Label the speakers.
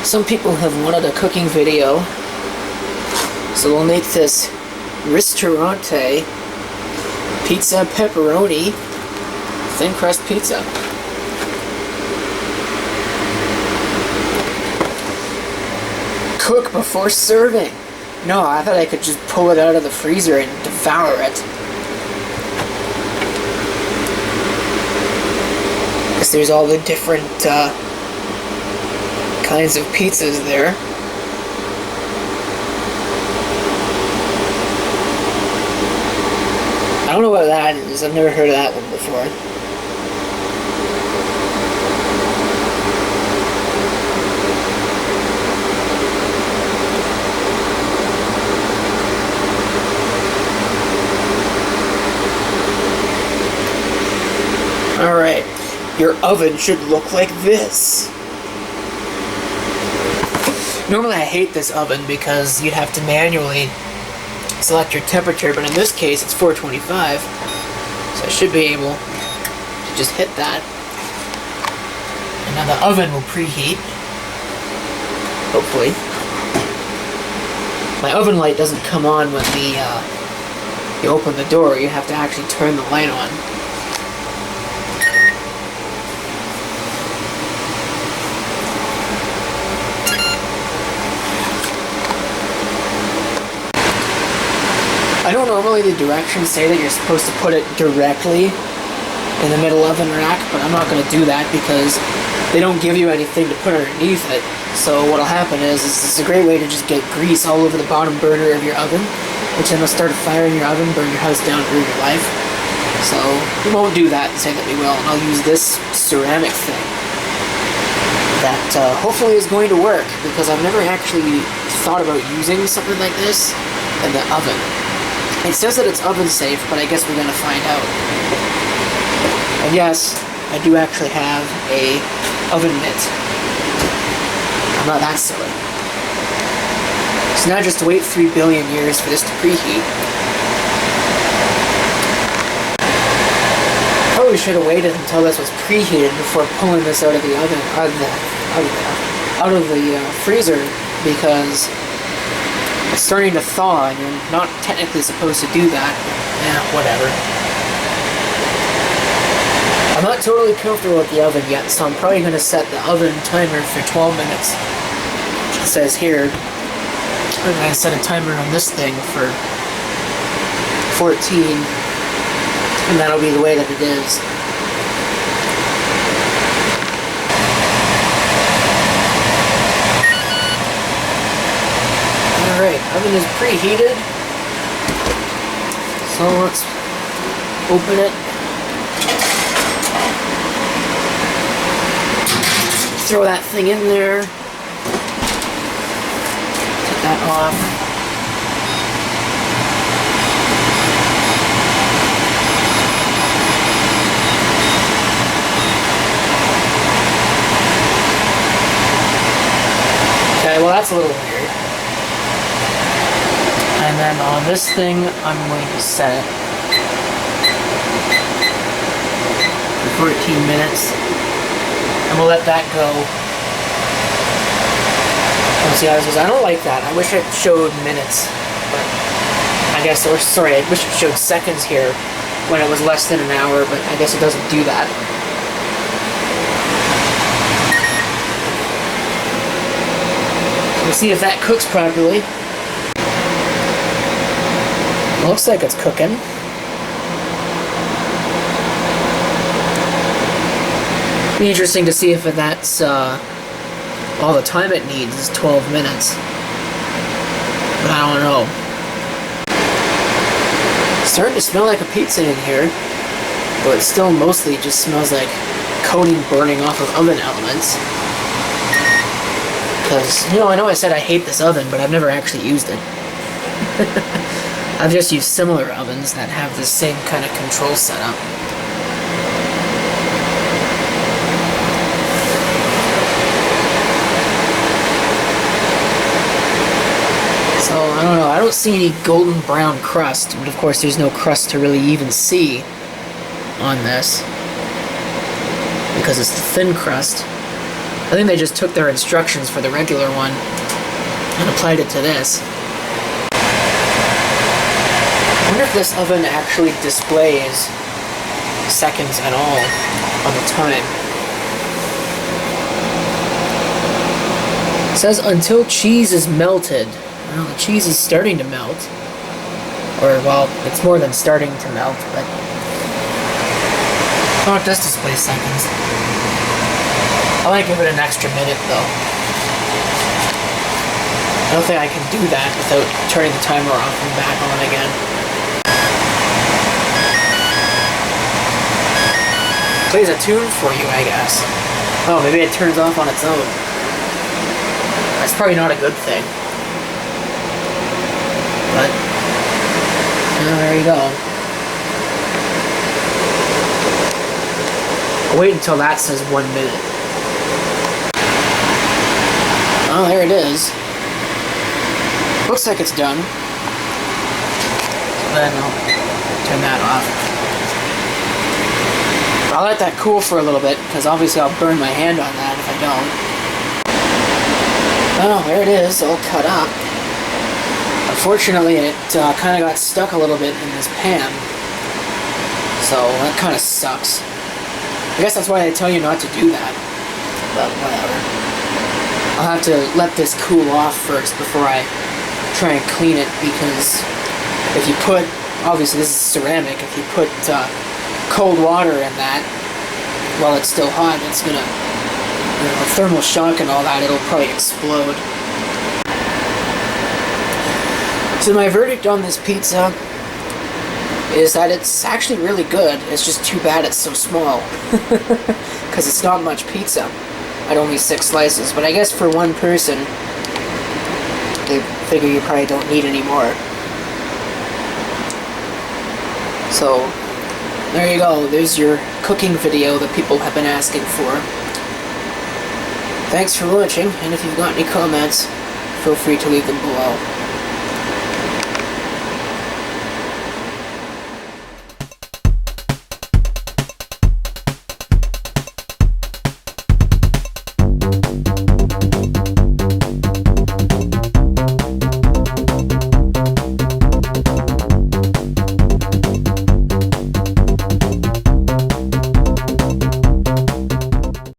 Speaker 1: Some people have wanted a cooking video, so we'll make this Ristorante pizza pepperoni thin crust pizza. Cook before serving. No, I thought I could just pull it out of the freezer and devour it. Guess there's all the different kinds of pizzas there. I don't know what that is. I've never heard of that one before. Alright, your oven should look like this. Normally I hate this oven because you'd have to manually select your temperature, but in this case it's 425, so I should be able to just hit that. And now the oven will preheat, hopefully. My oven light doesn't come on when you open the door. You have to actually turn the light on. I know normally the directions say that you're supposed to put it directly in the middle oven rack, but I'm not going to do that because they don't give you anything to put underneath it. So what'll happen is it's a great way to just get grease all over the bottom burner of your oven, which then will start a fire in your oven, burn your house down, ruin your life. So we won't do that and say that we will, and I'll use this ceramic thing that hopefully is going to work, because I've never actually thought about using something like this in the oven. It says that it's oven safe, but I guess we're going to find out. And yes, I do actually have a oven mitt. I'm not that silly. So now just wait 3 billion years for this to preheat. Probably should have waited until this was preheated before pulling this out of the oven, out of the freezer, because it's starting to thaw, and you're not technically supposed to do that. Yeah, whatever. I'm not totally comfortable with the oven yet, so I'm probably going to set the oven timer for 12 minutes. It says here, I'm going to set a timer on this thing for 14, and that'll be the way that it is. Alright, oven is preheated, so let's open it, throw that thing in there, take that off, okay, well that's a little weird. And then on this thing, I'm going to set it for 14 minutes. And we'll let that go. Let's see how this goes. I don't like that. I wish it showed minutes. But I guess, or sorry, I wish it showed seconds here when it was less than an hour, but I guess it doesn't do that. We'll see if that cooks properly. Looks like it's cooking. Be interesting to see if that's all the time it needs is 12 minutes. But I don't know. It's starting to smell like a pizza in here, but it still mostly just smells like coating burning off of oven elements. Because, you know, I know I said I hate this oven, but I've never actually used it. I've just used similar ovens that have the same kind of control setup. So, I don't know, I don't see any golden brown crust, but of course there's no crust to really even see on this, because it's the thin crust. I think they just took their instructions for the regular one and applied it to this. I wonder if this oven actually displays seconds at all on the time. It says until cheese is melted. Well, the cheese is starting to melt. Or, well, it's more than starting to melt, but... Oh, it does display seconds. I want to give it an extra minute, though. I don't think I can do that without turning the timer off and back on again. Plays a tune for you, I guess. Oh, maybe it turns off on its own. That's probably not a good thing. But, there you go. I'll wait until that says 1 minute. Oh, there it is. Looks like it's done. So then I'll turn that off. I'll let that cool for a little bit, because obviously I'll burn my hand on that if I don't. Oh, there it is, all cut up. Unfortunately, it kind of got stuck a little bit in this pan. So, that kind of sucks. I guess that's why they tell you not to do that. But, whatever. I'll have to let this cool off first before I try and clean it, because if you put, obviously this is ceramic, if you put cold water in that while it's still hot, it's gonna, thermal shock and all that, it'll probably explode. So my verdict on this pizza is that it's actually really good. It's just too bad it's so small. Because it's not much pizza at only 6 slices, but I guess for one person they figure you probably don't need any more. So there you go, there's your cooking video that people have been asking for. Thanks for watching, and if you've got any comments, feel free to leave them below.